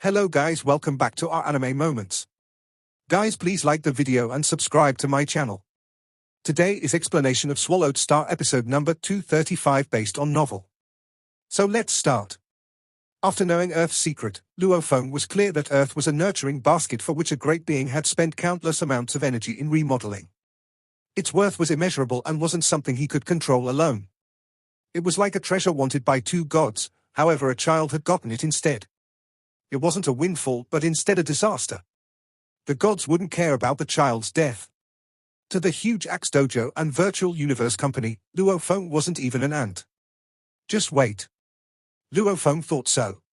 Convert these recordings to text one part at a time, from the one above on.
Hello guys, welcome back to our anime moments. Guys, please like the video and subscribe to my channel. Today is explanation of Swallowed Star episode number 235 based on novel. So let's start. After knowing Earth's secret, Luo Feng was clear that Earth was a nurturing basket for which a great being had spent countless amounts of energy in remodeling. Its worth was immeasurable and wasn't something he could control alone. It was like a treasure wanted by two gods, however a child had gotten it instead. It wasn't a windfall but instead a disaster. The gods wouldn't care about the child's death. To the huge Axe Dojo and Virtual Universe Company, Luo Feng wasn't even an ant. Just wait. Luo Feng thought so.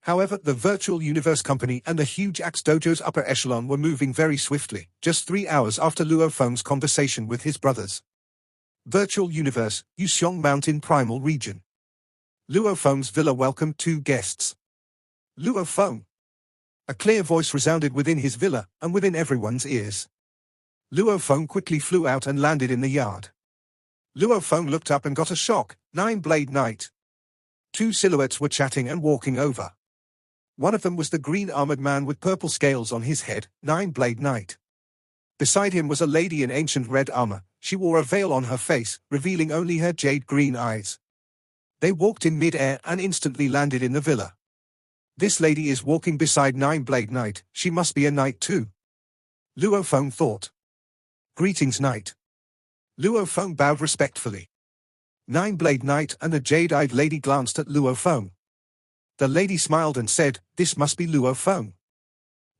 However, the Virtual Universe Company and the huge Axe Dojo's upper echelon were moving very swiftly, just 3 hours after Luo Feng's conversation with his brothers. Virtual Universe, Yuxiong Mountain Primal Region. Luo Feng's villa welcomed 2 guests. Luo Feng. A clear voice resounded within his villa, and within everyone's ears. Luo Feng quickly flew out and landed in the yard. Luo Feng looked up and got a shock. Nine-Blade Knight. 2 silhouettes were chatting and walking over. One of them was the green-armored man with purple scales on his head, Nine-Blade Knight. Beside him was a lady in ancient red armor. She wore a veil on her face, revealing only her jade-green eyes. They walked in mid-air and instantly landed in the villa. This lady is walking beside Nine-Blade Knight, she must be a knight too. Luo Feng thought. Greetings, knight. Luo Feng bowed respectfully. Nine-Blade Knight and the jade-eyed lady glanced at Luo Feng. The lady smiled and said, "This must be Luo Feng.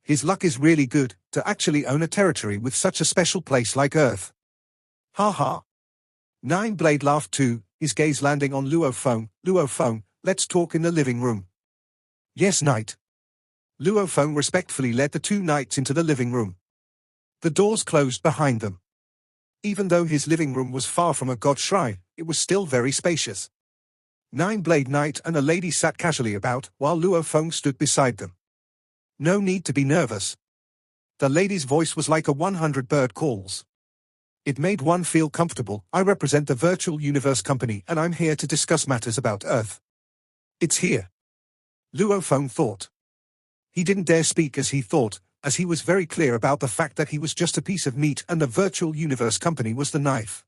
His luck is really good, to actually own a territory with such a special place like Earth." Ha ha. Nine-Blade laughed too, his gaze landing on Luo Feng. "Luo Feng, let's talk in the living room." "Yes, knight." Luo Feng respectfully led the 2 knights into the living room. The doors closed behind them. Even though his living room was far from a god shrine, it was still very spacious. Nine-Blade Knight and a lady sat casually about, while Luo Feng stood beside them. "No need to be nervous." The lady's voice was like a 100 bird calls. It made one feel comfortable. "I represent the Virtual Universe Company and I'm here to discuss matters about Earth." "It's here." Luo Feng thought. He didn't dare speak as he thought, as he was very clear about the fact that he was just a piece of meat and the Virtual Universe Company was the knife.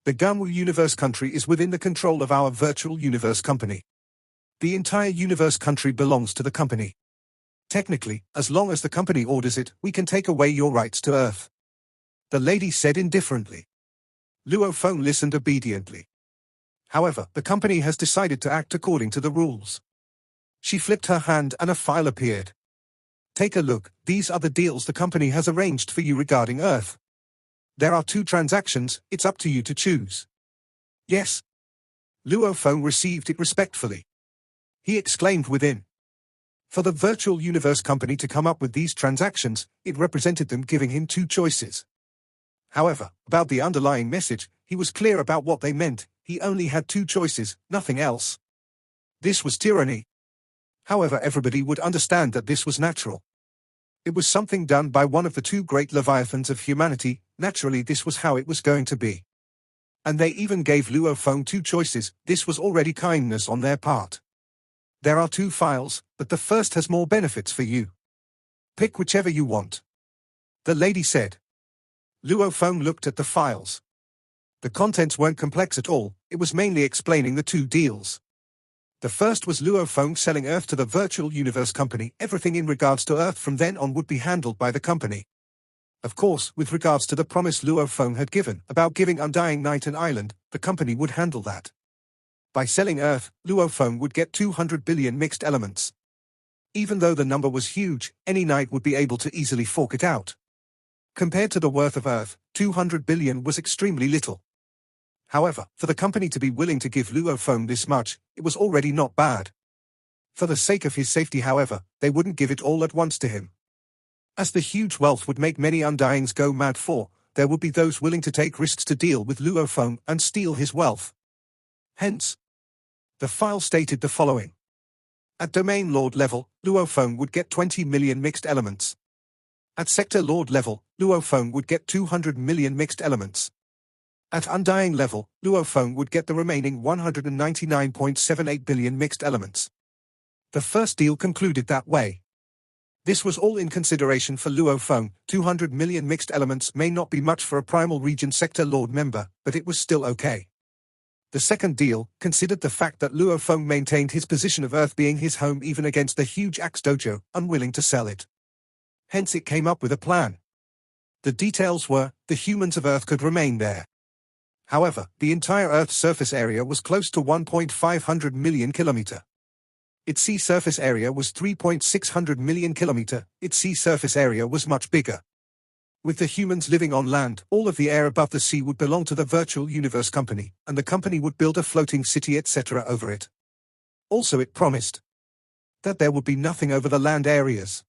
The Gamwu Universe Country is within the control of our Virtual Universe Company. The entire Universe Country belongs to the company. Technically, as long as the company orders it, we can take away your rights to Earth. The lady said indifferently. Luo Feng listened obediently. However, the company has decided to act according to the rules. She flipped her hand and a file appeared. "Take a look, these are the deals the company has arranged for you regarding Earth. There are 2 transactions, it's up to you to choose." "Yes." Luo Feng received it respectfully. He exclaimed within. For the Virtual Universe Company to come up with these transactions, it represented them giving him 2 choices. However, about the underlying message, he was clear about what they meant. He only had 2 choices, nothing else. This was tyranny. However, everybody would understand that this was natural. It was something done by one of the 2 great leviathans of humanity. Naturally, this was how it was going to be. And they even gave Luo Feng 2 choices. This was already kindness on their part. "There are 2 files, but the first has more benefits for you. Pick whichever you want," the lady said. Luo Feng looked at the files. The contents weren't complex at all, it was mainly explaining the 2 deals. The first was Luo Feng selling Earth to the Virtual Universe Company. Everything in regards to Earth from then on would be handled by the company. Of course, with regards to the promise Luo Feng had given about giving Undying Knight an island, the company would handle that. By selling Earth, Luo Feng would get 200 billion mixed elements. Even though the number was huge, any knight would be able to easily fork it out. Compared to the worth of Earth, 200 billion was extremely little. However, for the company to be willing to give Luo Feng this much, it was already not bad. For the sake of his safety, however, they wouldn't give it all at once to him. As the huge wealth would make many Undyings go mad for, there would be those willing to take risks to deal with Luo Feng and steal his wealth. Hence, the file stated the following. At Domain Lord level, Luo Feng would get 20 million mixed elements. At Sector Lord level, Luo Feng would get 200 million mixed elements. At Undying level, Luo Feng would get the remaining 199.78 billion mixed elements. The first deal concluded that way. This was all in consideration for Luo Feng. 200 million mixed elements may not be much for a Primal Region Sector Lord member, but it was still okay. The second deal considered the fact that Luo Feng maintained his position of Earth being his home even against the huge Axe Dojo, unwilling to sell it. Hence it came up with a plan. The details were, the humans of Earth could remain there. However, the entire Earth's surface area was close to 1.500 million kilometer. Its sea surface area was 3.600 million kilometer. Its sea surface area was much bigger. With the humans living on land, all of the air above the sea would belong to the Virtual Universe Company, and the company would build a floating city etc. over it. Also it promised that there would be nothing over the land areas.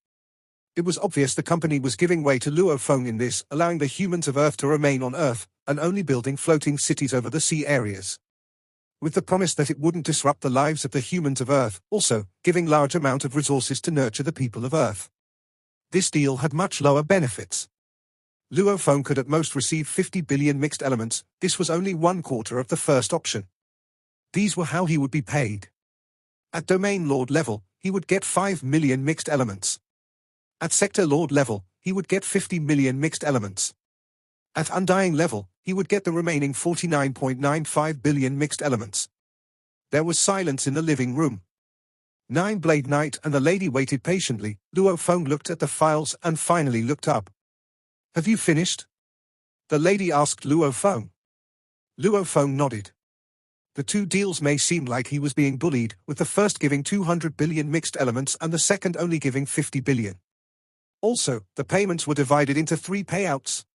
It was obvious the company was giving way to Luo Feng in this, allowing the humans of Earth to remain on Earth, and only building floating cities over the sea areas. With the promise that it wouldn't disrupt the lives of the humans of Earth, also giving large amount of resources to nurture the people of Earth. This deal had much lower benefits. Luo Feng could at most receive 50 billion mixed elements. This was only 1/4 of the first option. These were how he would be paid. At Domain Lord level, he would get 5 million mixed elements. At Sector Lord level, he would get 50 million mixed elements. At Undying level, he would get the remaining 49.95 billion mixed elements. There was silence in the living room. Nine-Blade Knight and the lady waited patiently. Luo Feng looked at the files and finally looked up. "Have you finished?" the lady asked Luo Feng. Luo Feng nodded. The two deals may seem like he was being bullied, with the first giving 200 billion mixed elements and the second only giving 50 billion. Also, the payments were divided into 3 payouts.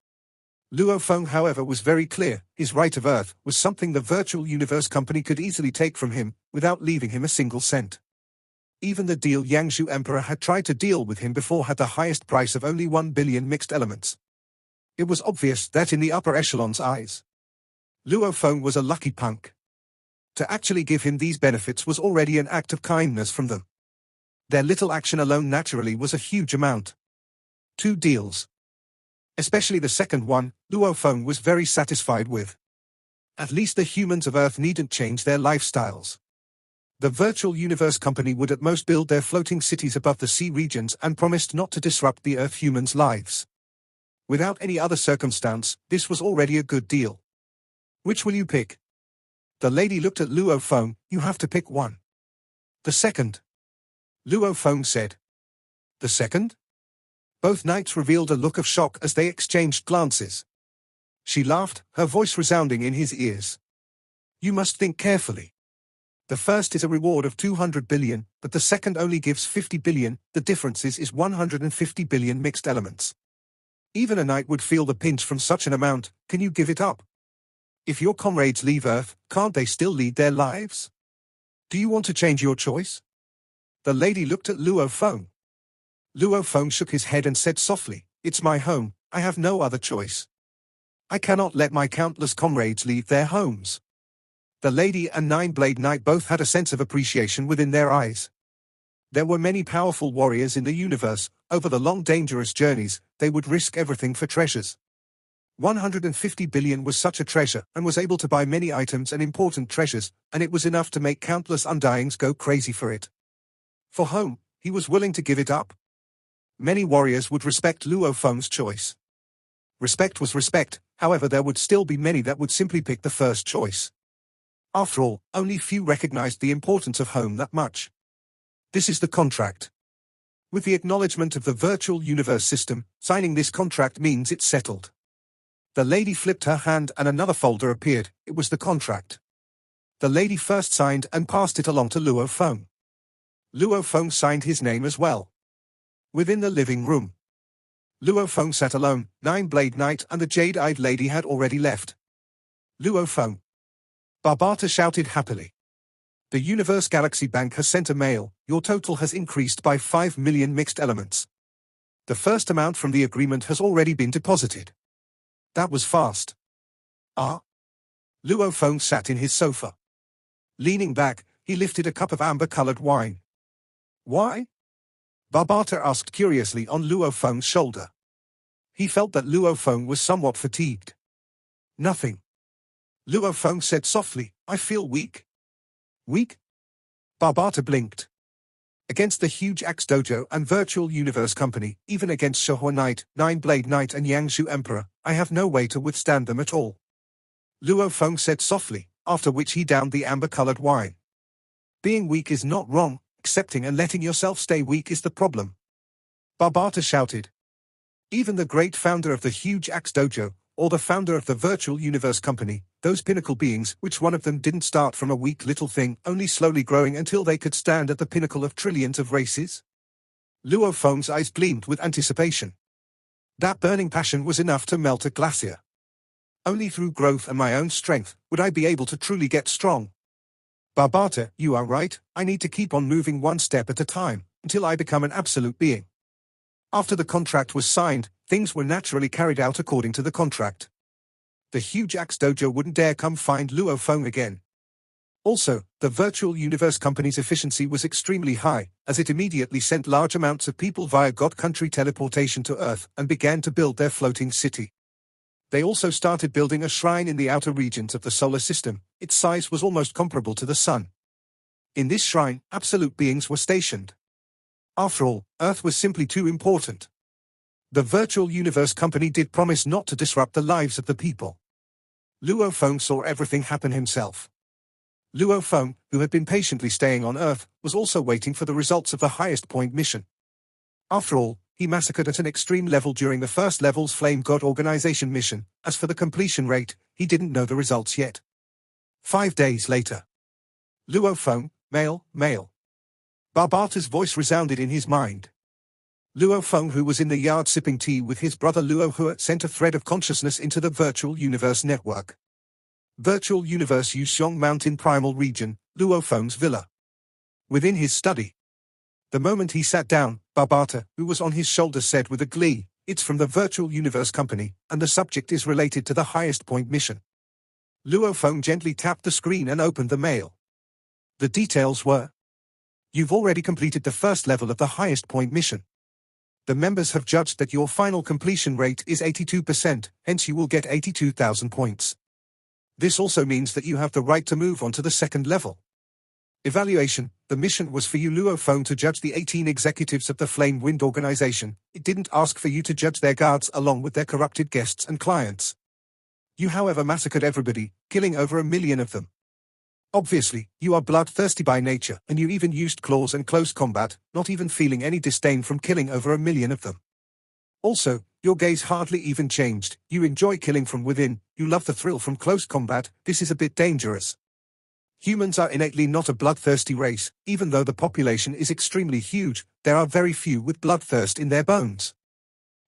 Luo Feng, however, was very clear. His right of Earth was something the Virtual Universe Company could easily take from him, without leaving him a single cent. Even the deal Yangzhou Emperor had tried to deal with him before had the highest price of only 1 billion mixed elements. It was obvious that in the upper echelon's eyes, Luo Feng was a lucky punk. To actually give him these benefits was already an act of kindness from them. Their little action alone naturally was a huge amount. 2 deals. Especially the second one, Luo Feng was very satisfied with. At least the humans of Earth needn't change their lifestyles. The Virtual Universe Company would at most build their floating cities above the sea regions and promised not to disrupt the Earth humans' lives. Without any other circumstance, this was already a good deal. "Which will you pick?" The lady looked at Luo Feng. "You have to pick one." "The second," Luo Feng said. "The second?" Both knights revealed a look of shock as they exchanged glances. She laughed, her voice resounding in his ears. "You must think carefully. The first is a reward of 200 billion, but the second only gives 50 billion, the difference is 150 billion mixed elements. Even a knight would feel the pinch from such an amount. Can you give it up? If your comrades leave Earth, can't they still lead their lives? Do you want to change your choice?" The lady looked at Luo Feng. Luo Feng shook his head and said softly, "It's my home, I have no other choice. I cannot let my countless comrades leave their homes." The lady and Nine-Blade Knight both had a sense of appreciation within their eyes. There were many powerful warriors in the universe. Over the long dangerous journeys, they would risk everything for treasures. 150 billion was such a treasure, and was able to buy many items and important treasures, and it was enough to make countless Undyings go crazy for it. For home, he was willing to give it up. Many warriors would respect Luo Feng's choice. Respect was respect, however there would still be many that would simply pick the first choice. After all, only few recognized the importance of home that much. This is the contract. With the acknowledgement of the virtual universe system, signing this contract means it's settled. The lady flipped her hand and another folder appeared. It was the contract. The lady first signed and passed it along to Luo Feng. Luo Feng signed his name as well. Within the living room, Luo Feng sat alone. Nine-Blade Knight and the jade-eyed lady had already left. Luo Feng. Barbata shouted happily. "The Universe Galaxy Bank has sent a mail. Your total has increased by 5 million mixed elements. The first amount from the agreement has already been deposited." That was fast. "Ah?" Luo Feng sat in his sofa. Leaning back, he lifted a cup of amber-colored wine. "Why?" Barbata asked curiously on Luo Feng's shoulder. He felt that Luo Feng was somewhat fatigued. "Nothing." Luo Feng said softly, "I feel weak." "Weak?" Barbata blinked. Against the huge Axe Dojo and Virtual Universe Company, even against Shohua Knight, Nine-Blade Knight and Yangshu Emperor, I have no way to withstand them at all. Luo Feng said softly, after which he downed the amber-colored wine. Being weak is not wrong, accepting and letting yourself stay weak is the problem. Barbata shouted. Even the great founder of the huge Axe Dojo, or the founder of the Virtual Universe Company, those pinnacle beings, which one of them didn't start from a weak little thing, only slowly growing until they could stand at the pinnacle of trillions of races? Luo Feng's eyes gleamed with anticipation. That burning passion was enough to melt a glacier. Only through growth and my own strength would I be able to truly get strong. Barbata, you are right, I need to keep on moving one step at a time, until I become an absolute being. After the contract was signed, things were naturally carried out according to the contract. The huge Axe Dojo wouldn't dare come find Luo Feng again. Also, the Virtual Universe Company's efficiency was extremely high, as it immediately sent large amounts of people via God Country teleportation to Earth and began to build their floating city. They also started building a shrine in the outer regions of the solar system. Its size was almost comparable to the sun. In this shrine, absolute beings were stationed. After all, Earth was simply too important. The Virtual Universe Company did promise not to disrupt the lives of the people. Luo Feng saw everything happen himself. Luo Feng, who had been patiently staying on Earth, was also waiting for the results of the highest point mission. After all, he massacred at an extreme level during the first level's Flame God Organization mission. As for the completion rate, he didn't know the results yet. 5 days later. Luo Feng, male. Barbata's voice resounded in his mind. Luo Feng, who was in the yard sipping tea with his brother Luo Hua, sent a thread of consciousness into the Virtual Universe network. Virtual Universe Yuxiong Mountain Primal Region, Luo Feng's villa. Within his study. The moment he sat down, Barbata, who was on his shoulder, said with a glee, "It's from the Virtual Universe Company, and the subject is related to the highest point mission." Luo Feng gently tapped the screen and opened the mail. The details were: you've already completed the first level of the highest point mission. The members have judged that your final completion rate is 82%, hence you will get 82,000 points. This also means that you have the right to move on to the second level. Evaluation: the mission was for you, Luo Feng, to judge the 18 executives of the Flame Wind Organization. It didn't ask for you to judge their guards along with their corrupted guests and clients. You, however, massacred everybody, killing over 1 million of them. Obviously, you are bloodthirsty by nature, and you even used claws and close combat, not even feeling any disdain from killing over 1 million of them. Also, your gaze hardly even changed. You enjoy killing from within, you love the thrill from close combat. This is a bit dangerous. Humans are innately not a bloodthirsty race. Even though the population is extremely huge, there are very few with bloodthirst in their bones.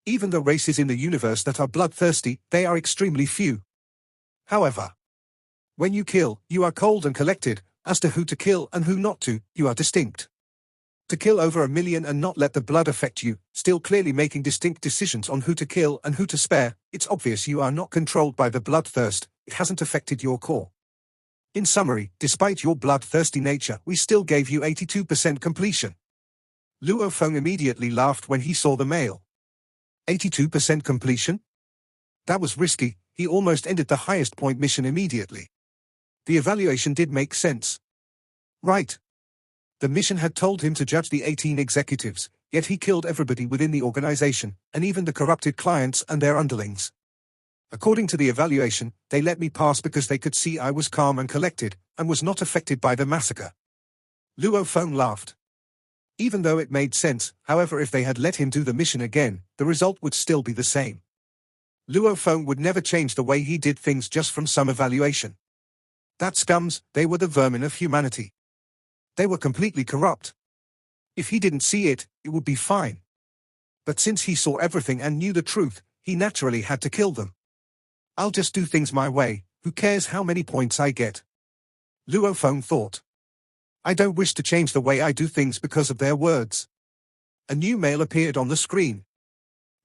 Even the races in the universe that are bloodthirsty, they are extremely few. However, when you kill, you are cold and collected. As to who to kill and who not to, you are distinct. To kill over 1 million and not let the blood affect you, still clearly making distinct decisions on who to kill and who to spare, it's obvious you are not controlled by the bloodthirst. It hasn't affected your core. In summary, despite your bloodthirsty nature, we still gave you 82% completion. Luo Feng immediately laughed when he saw the mail. 82% completion? That was risky. He almost ended the highest point mission immediately. The evaluation did make sense. Right. The mission had told him to judge the 18 executives, yet he killed everybody within the organization, and even the corrupted clients and their underlings. According to the evaluation, they let me pass because they could see I was calm and collected, and was not affected by the massacre. Luo Feng laughed. Even though it made sense, however, if they had let him do the mission again, the result would still be the same. Luo Feng would never change the way he did things just from some evaluation. That scums, they were the vermin of humanity. They were completely corrupt. If he didn't see it, it would be fine. But since he saw everything and knew the truth, he naturally had to kill them. I'll just do things my way, who cares how many points I get? Luo Feng thought. I don't wish to change the way I do things because of their words. A new mail appeared on the screen.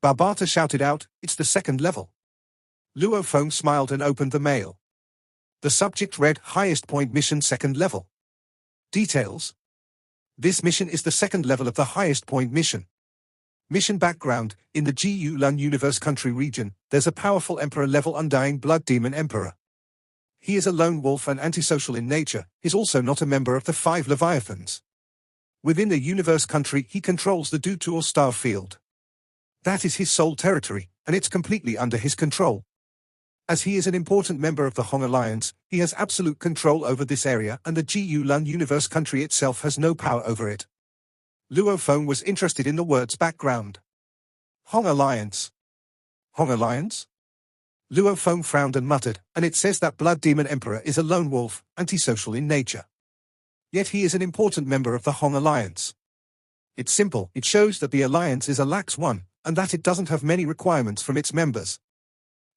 Barbata shouted out, "It's the second level." Luo Feng smiled and opened the mail. The subject read, "Highest point mission, second level." Details. This mission is the second level of the highest point mission. Mission background: in the Ji-Yulan Universe Country region, there's a powerful Emperor-level Undying Blood Demon Emperor. He is a lone wolf and antisocial in nature. He's also not a member of the 5 Leviathans. Within the universe country, he controls the Dutor star field. That is his sole territory, and it's completely under his control. As he is an important member of the Hong Alliance, he has absolute control over this area, and the Gu Lun universe country itself has no power over it. Luo Feng was interested in the word's background. Hong Alliance. Hong Alliance? Luo Feng frowned and muttered, and it says that Blood Demon Emperor is a lone wolf, antisocial in nature. Yet he is an important member of the Hong Alliance. It's simple, it shows that the alliance is a lax one, and that it doesn't have many requirements from its members.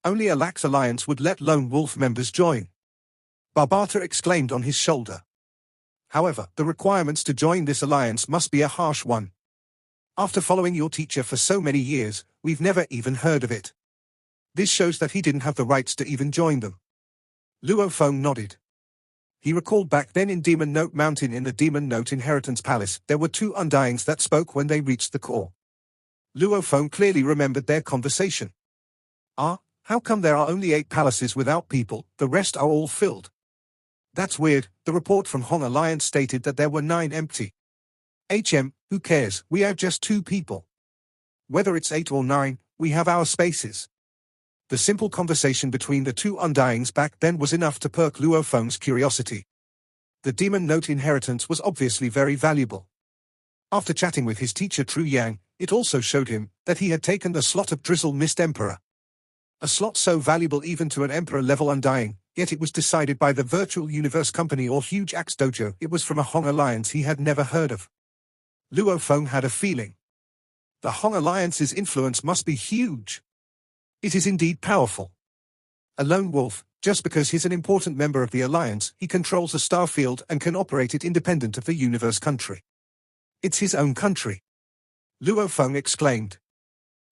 Only a lax alliance would let lone wolf members join. Barbata exclaimed on his shoulder. However, the requirements to join this alliance must be a harsh one. After following your teacher for so many years, we've never even heard of it. This shows that he didn't have the rights to even join them. Luo Feng nodded. He recalled back then in Demon Note Mountain in the Demon Note Inheritance Palace, there were two Undyings that spoke when they reached the core. Luo Feng clearly remembered their conversation. How come there are only 8 palaces without people, the rest are all filled? That's weird, the report from Hong Alliance stated that there were 9 empty. Who cares, we have just 2 people. Whether it's 8 or 9, we have our spaces. The simple conversation between the two Undyings back then was enough to perk Luo Feng's curiosity. The Demon Note inheritance was obviously very valuable. After chatting with his teacher Tru Yang, it also showed him that he had taken the slot of Drizzle Mist Emperor. A slot so valuable even to an Emperor-level Undying, yet it was decided by the Virtual Universe Company or Huge Axe Dojo. It was from a Hong Alliance he had never heard of. Luo Feng had a feeling. The Hong Alliance's influence must be huge. It is indeed powerful. A lone wolf, just because he's an important member of the Alliance, he controls a star field and can operate it independent of the universe country. It's his own country. Luo Feng exclaimed.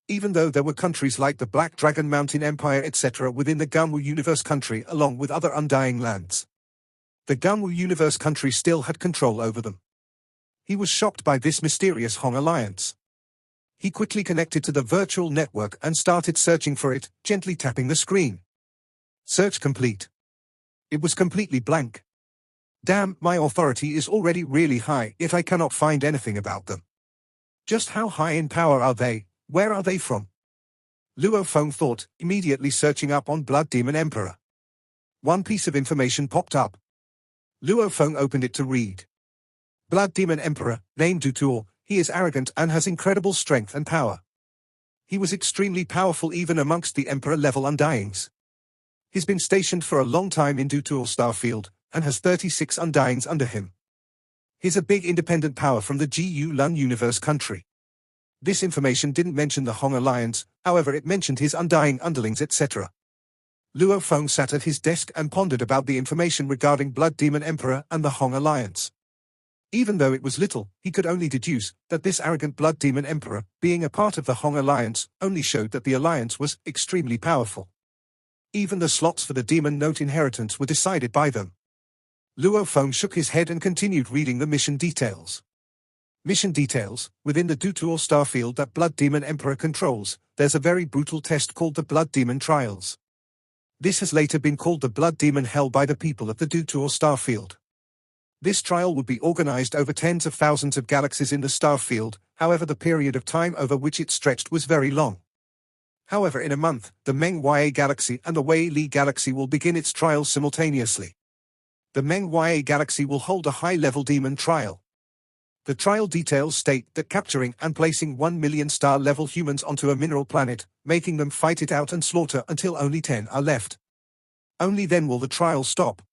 Even though there were countries like the Black Dragon Mountain Empire etc. within the Ganwu Universe country along with other Undying lands, the Ganwu Universe country still had control over them. He was shocked by this mysterious Hong Alliance. He quickly connected to the virtual network and started searching for it, gently tapping the screen. Search complete. It was completely blank. Damn, my authority is already really high, yet I cannot find anything about them. Just how high in power are they? Where are they from? Luo Feng thought, immediately searching up on Blood Demon Emperor. One piece of information popped up. Luo Feng opened it to read. Blood Demon Emperor, named Dutor, he is arrogant and has incredible strength and power. He was extremely powerful even amongst the Emperor-level Undyings. He's been stationed for a long time in Dutor Starfield, and has 36 Undyings under him. He's a big independent power from the Gu Lun universe country. This information didn't mention the Hong Alliance, however it mentioned his Undying underlings etc. Luo Feng sat at his desk and pondered about the information regarding Blood Demon Emperor and the Hong Alliance. Even though it was little, he could only deduce that this arrogant Blood Demon Emperor, being a part of the Hong Alliance, only showed that the alliance was extremely powerful. Even the slots for the Demon Note inheritance were decided by them. Luo Feng shook his head and continued reading the mission details. Mission details: within the Dutor starfield that Blood Demon Emperor controls, there's a very brutal test called the Blood Demon Trials. This has later been called the Blood Demon Hell by the people of the Dutor starfield. This trial would be organized over tens of thousands of galaxies in the starfield, however the period of time over which it stretched was very long. However, in a month, the Meng Ya galaxy and the Wei Li galaxy will begin its trials simultaneously. The Meng Ya galaxy will hold a high-level demon trial. The trial details state that capturing and placing 1 million star-level humans onto a mineral planet, making them fight it out and slaughter until only 10 are left. Only then will the trial stop.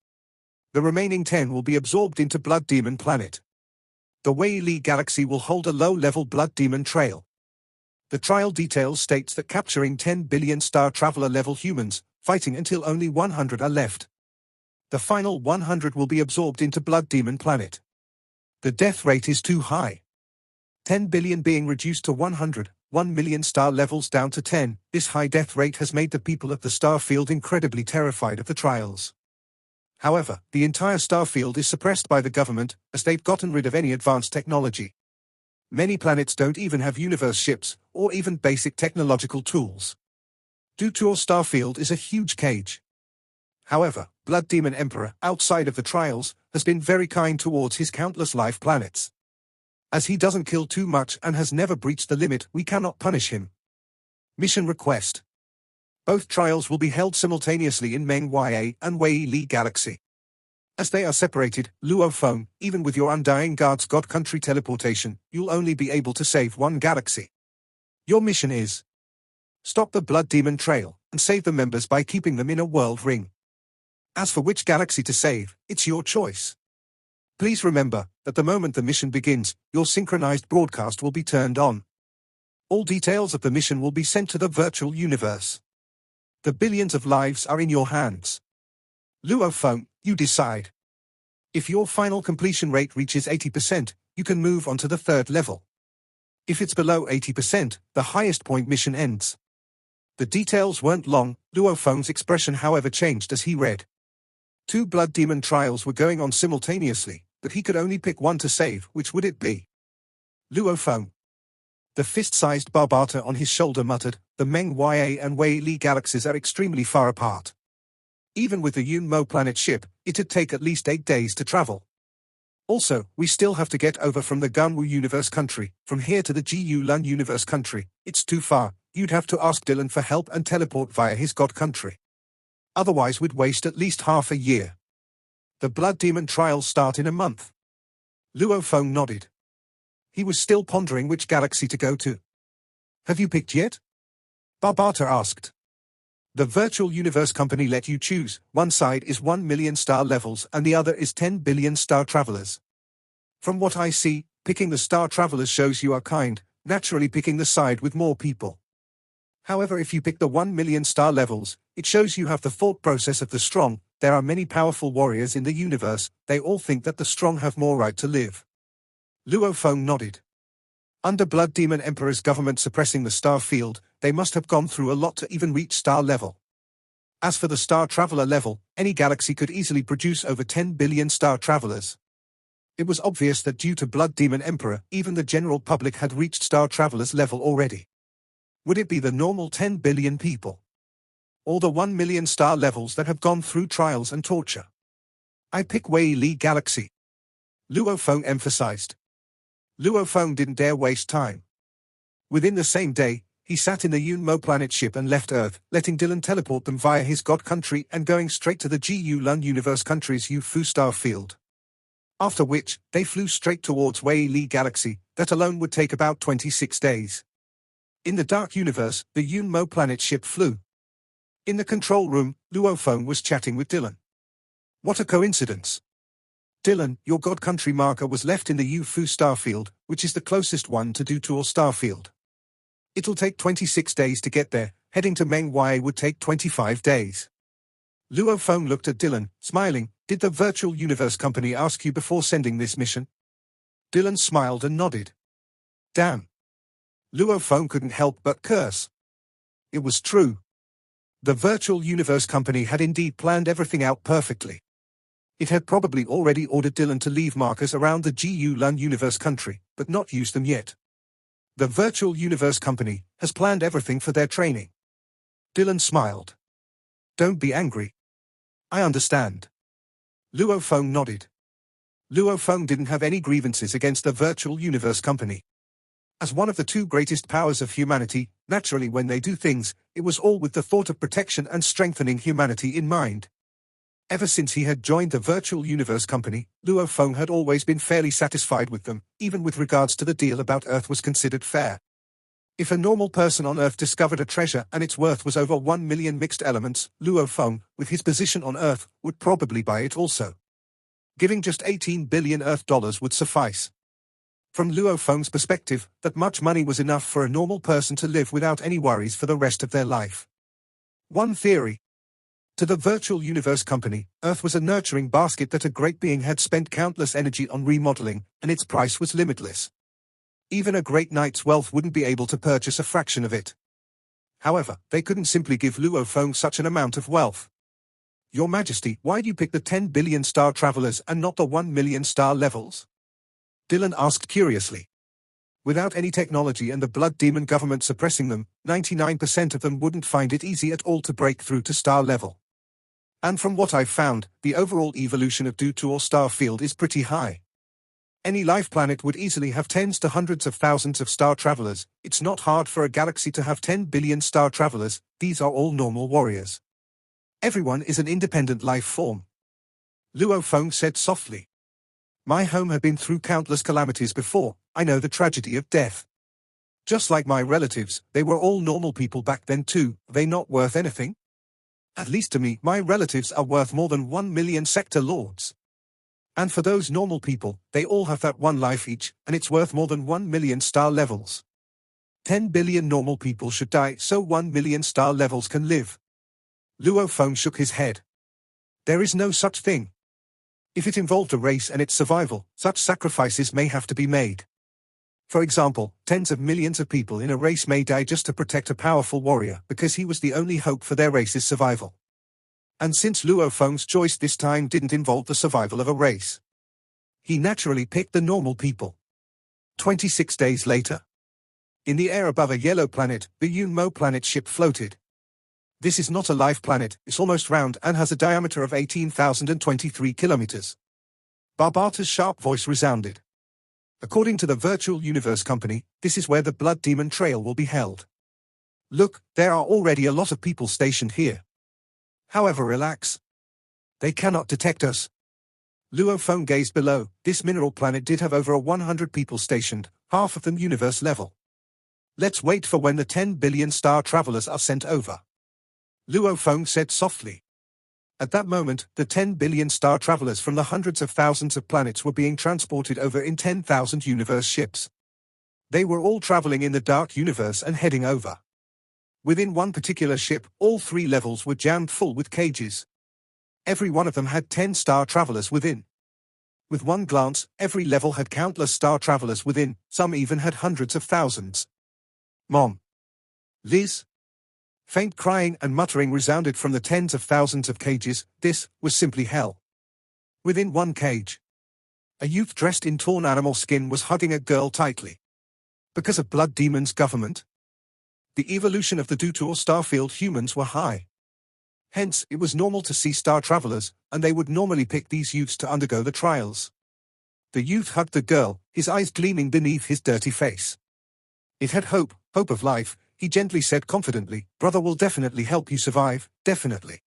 The remaining 10 will be absorbed into Blood Demon Planet. The Wei Li galaxy will hold a low-level Blood Demon trail. The trial details states that capturing 10 billion star traveler-level humans, fighting until only 100 are left. The final 100 will be absorbed into Blood Demon Planet. The death rate is too high. 10 billion being reduced to 100, 1 million star levels down to 10, this high death rate has made the people of the star field incredibly terrified of the trials. However, the entire star field is suppressed by the government, as they've gotten rid of any advanced technology. Many planets don't even have universe ships, or even basic technological tools. Dutor Starfield is a huge cage. However, Blood Demon Emperor, outside of the trials, has been very kind towards his countless life planets. As he doesn't kill too much and has never breached the limit, we cannot punish him. Mission request. Both trials will be held simultaneously in Meng Ya and Wei Li Galaxy. As they are separated, Luo Feng, even with your undying God's God country teleportation, you'll only be able to save one galaxy. Your mission is: stop the Blood Demon Trail, and save the members by keeping them in a world ring. As for which galaxy to save, it's your choice. Please remember that the moment the mission begins, your synchronized broadcast will be turned on. All details of the mission will be sent to the virtual universe. The billions of lives are in your hands. Luo Feng, you decide. If your final completion rate reaches 80%, you can move on to the third level. If it's below 80%, the highest point mission ends. The details weren't long. Luo Feng's expression however changed as he read. 2 blood demon trials were going on simultaneously, but he could only pick one to save. Which would it be? Luo Feng. The fist-sized Barbata on his shoulder muttered, the Meng Ya and Wei Li galaxies are extremely far apart. Even with the Yun Mo planet ship, it'd take at least 8 days to travel. Also, we still have to get over from the Gunwu Universe country, from here to the Gu Lun Universe country. It's too far. You'd have to ask Dylan for help and teleport via his god country. Otherwise we'd waste at least half a year. The Blood Demon trials start in a month. Luo Feng nodded. He was still pondering which galaxy to go to. Have you picked yet? Barbata asked. The Virtual Universe Company let you choose. One side is 1 million star levels and the other is 10 billion star travelers. From what I see, picking the star travelers shows you are kind, naturally picking the side with more people. However, if you pick the 1 million star levels, it shows you have the thought process of the strong. There are many powerful warriors in the universe, they all think that the strong have more right to live. Luo Feng nodded. Under Blood Demon Emperor's government suppressing the star field, they must have gone through a lot to even reach star level. As for the star traveler level, any galaxy could easily produce over 10 billion star travelers. It was obvious that due to Blood Demon Emperor, even the general public had reached star travelers level already. Would it be the normal 10 billion people? Or the 1 million star levels that have gone through trials and torture? I pick Wei Li Galaxy. Luo Feng emphasized. Luo Feng didn't dare waste time. Within the same day, he sat in the Yun Mo planet ship and left Earth, letting Dylan teleport them via his god country and going straight to the Gu Lun Universe country's Yu-Fu star field. After which, they flew straight towards Wei Li Galaxy. That alone would take about 26 days. In the Dark Universe, the Yun Mo planet ship flew. In the control room, Luo Feng was chatting with Dylan. What a coincidence. Dylan, your god country marker was left in the Yu-Fu starfield, which is the closest one to Dutor starfield. It'll take 26 days to get there. Heading to Meng Ya would take 25 days. Luo Feng looked at Dylan, smiling. Did the Virtual Universe Company ask you before sending this mission? Dylan smiled and nodded. Damn. Luo Feng couldn't help but curse. It was true. The Virtual Universe Company had indeed planned everything out perfectly. It had probably already ordered Dylan to leave markers around the Gu Lun Universe country, but not use them yet. The Virtual Universe Company has planned everything for their training. Dylan smiled. Don't be angry. I understand. Luo Feng nodded. Luo Feng didn't have any grievances against the Virtual Universe Company. As one of the 2 greatest powers of humanity, naturally when they do things, it was all with the thought of protection and strengthening humanity in mind. Ever since he had joined the Virtual Universe Company, Luo Feng had always been fairly satisfied with them, even with regards to the deal about Earth was considered fair. If a normal person on Earth discovered a treasure and its worth was over 1 million mixed elements, Luo Feng, with his position on Earth, would probably buy it also. Giving just 18 billion Earth dollars would suffice. From Luo Feng's perspective, that much money was enough for a normal person to live without any worries for the rest of their life. One theory. To the Virtual Universe Company, Earth was a nurturing basket that a great being had spent countless energy on remodeling, and its price was limitless. Even a great knight's wealth wouldn't be able to purchase a fraction of it. However, they couldn't simply give Luo Feng such an amount of wealth. Your Majesty, why do you pick the 10 billion star travelers and not the 1 million star levels? Dylan asked curiously. Without any technology and the Blood Demon government suppressing them, 99% of them wouldn't find it easy at all to break through to star level. And from what I've found, the overall evolution of Dutor star field is pretty high. Any life planet would easily have tens to hundreds of thousands of star travelers. It's not hard for a galaxy to have 10 billion star travelers. These are all normal warriors. Everyone is an independent life form. Luo Feng said softly. My home had been through countless calamities before. I know the tragedy of death. Just like my relatives, they were all normal people back then too. Are they not worth anything? At least to me, my relatives are worth more than 1 million sector lords. And for those normal people, they all have that one life each, and it's worth more than 1 million star levels. 10 billion normal people should die so 1 million star levels can live. Luo Feng shook his head. There is no such thing. If it involved a race and its survival, such sacrifices may have to be made. For example, tens of millions of people in a race may die just to protect a powerful warrior because he was the only hope for their race's survival. And since Luo Feng's choice this time didn't involve the survival of a race, he naturally picked the normal people. 26 days later. In the air above a yellow planet, the Yunmo planet ship floated. This is not a life planet, it's almost round and has a diameter of 18,023 kilometers. Barbata's sharp voice resounded. According to the Virtual Universe Company, this is where the Blood Demon Trail will be held. Look, there are already a lot of people stationed here. However, relax. They cannot detect us. Luo Feng gazed below. This mineral planet did have over 100 people stationed, half of them universe level. Let's wait for when the 10 billion star travelers are sent over. Luo Feng said softly. At that moment, the 10 billion star travelers from the hundreds of thousands of planets were being transported over in 10,000 universe ships. They were all traveling in the dark universe and heading over. Within one particular ship, all 3 levels were jammed full with cages. Every one of them had 10 star travelers within. With one glance, every level had countless star travelers within, some even had hundreds of thousands. Mom. Liz. Faint crying and muttering resounded from the tens of thousands of cages. This was simply hell. Within one cage, a youth dressed in torn animal skin was hugging a girl tightly. Because of Blood Demon's government, the evolution of the Dutor starfield humans were high. Hence, it was normal to see star travelers, and they would normally pick these youths to undergo the trials. The youth hugged the girl, his eyes gleaming beneath his dirty face. It had hope of life, he gently said confidently. Brother will definitely help you survive, definitely.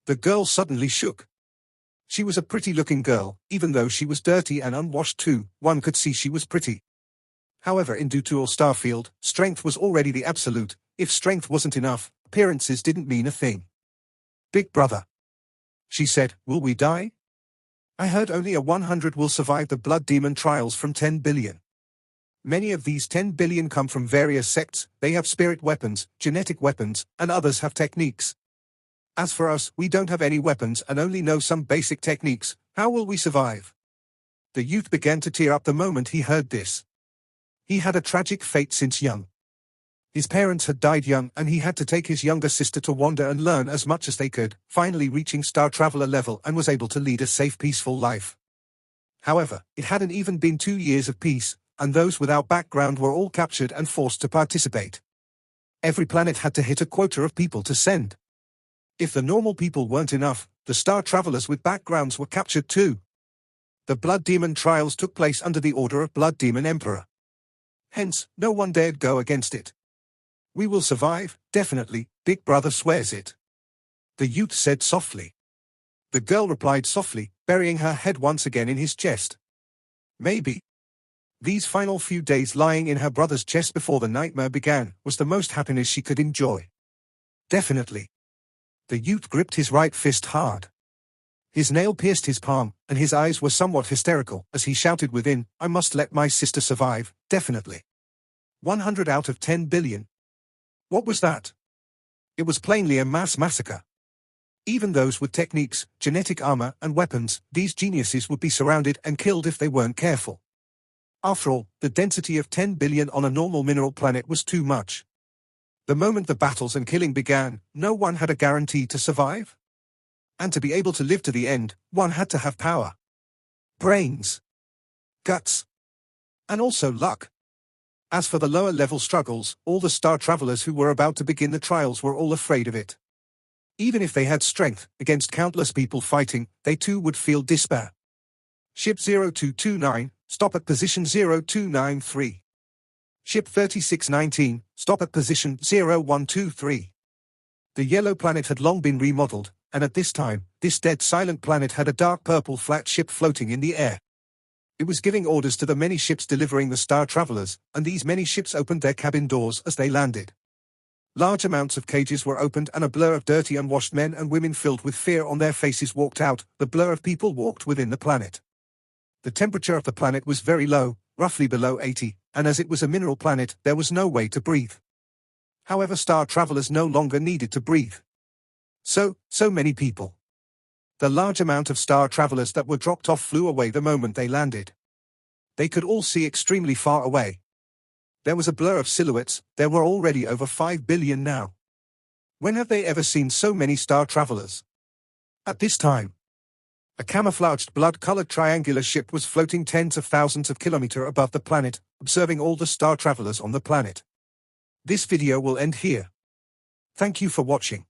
The girl suddenly shook. She was a pretty-looking girl, even though she was dirty and unwashed too, one could see she was pretty. However, in Dutor Starfield, strength was already the absolute. If strength wasn't enough, appearances didn't mean a thing. Big brother, she said, will we die? I heard only a 100 will survive the Blood Demon trials from 10 billion. Many of these 10 billion come from various sects. They have spirit weapons, genetic weapons, and others have techniques. As for us, we don't have any weapons and only know some basic techniques. How will we survive? The youth began to tear up the moment he heard this. He had a tragic fate since young. His parents had died young and he had to take his younger sister to wander and learn as much as they could, finally reaching Star Traveler level and was able to lead a safe, peaceful life. However, it hadn't even been 2 years of peace, and those without background were all captured and forced to participate. Every planet had to hit a quota of people to send. If the normal people weren't enough, the Star Travelers with backgrounds were captured too. The Blood Demon trials took place under the order of Blood Demon Emperor. Hence, no one dared go against it. We will survive, definitely, Big Brother swears it. The youth said softly. The girl replied softly, burying her head once again in his chest. Maybe. These final few days lying in her brother's chest before the nightmare began was the most happiness she could enjoy. Definitely. The youth gripped his right fist hard. His nail pierced his palm, and his eyes were somewhat hysterical as he shouted within, I must let my sister survive, definitely. 100 out of 10 billion. What was that? It was plainly a mass massacre. Even those with techniques, genetic armor, and weapons, these geniuses would be surrounded and killed if they weren't careful. After all, the density of 10 billion on a normal mineral planet was too much. The moment the battles and killing began, no one had a guarantee to survive. And to be able to live to the end, one had to have power. Brains. Guts. And also luck. As for the lower-level struggles, all the star travelers who were about to begin the trials were all afraid of it. Even if they had strength, against countless people fighting, they too would feel despair. Ship 0229, stop at position 0293. Ship 3619, stop at position 0123. The yellow planet had long been remodeled, and at this time, this dead silent planet had a dark purple flat ship floating in the air. It was giving orders to the many ships delivering the star travelers, and these many ships opened their cabin doors as they landed. Large amounts of cages were opened and a blur of dirty unwashed men and women filled with fear on their faces walked out. The blur of people walked within the planet. The temperature of the planet was very low, roughly below 80, and as it was a mineral planet, there was no way to breathe. However, star travelers no longer needed to breathe. So many people. The large amount of star travelers that were dropped off flew away the moment they landed. They could all see extremely far away. There was a blur of silhouettes. There were already over 5 billion now. When have they ever seen so many star travelers? At this time, a camouflaged blood-colored triangular ship was floating tens of thousands of kilometers above the planet, observing all the star travelers on the planet. This video will end here. Thank you for watching.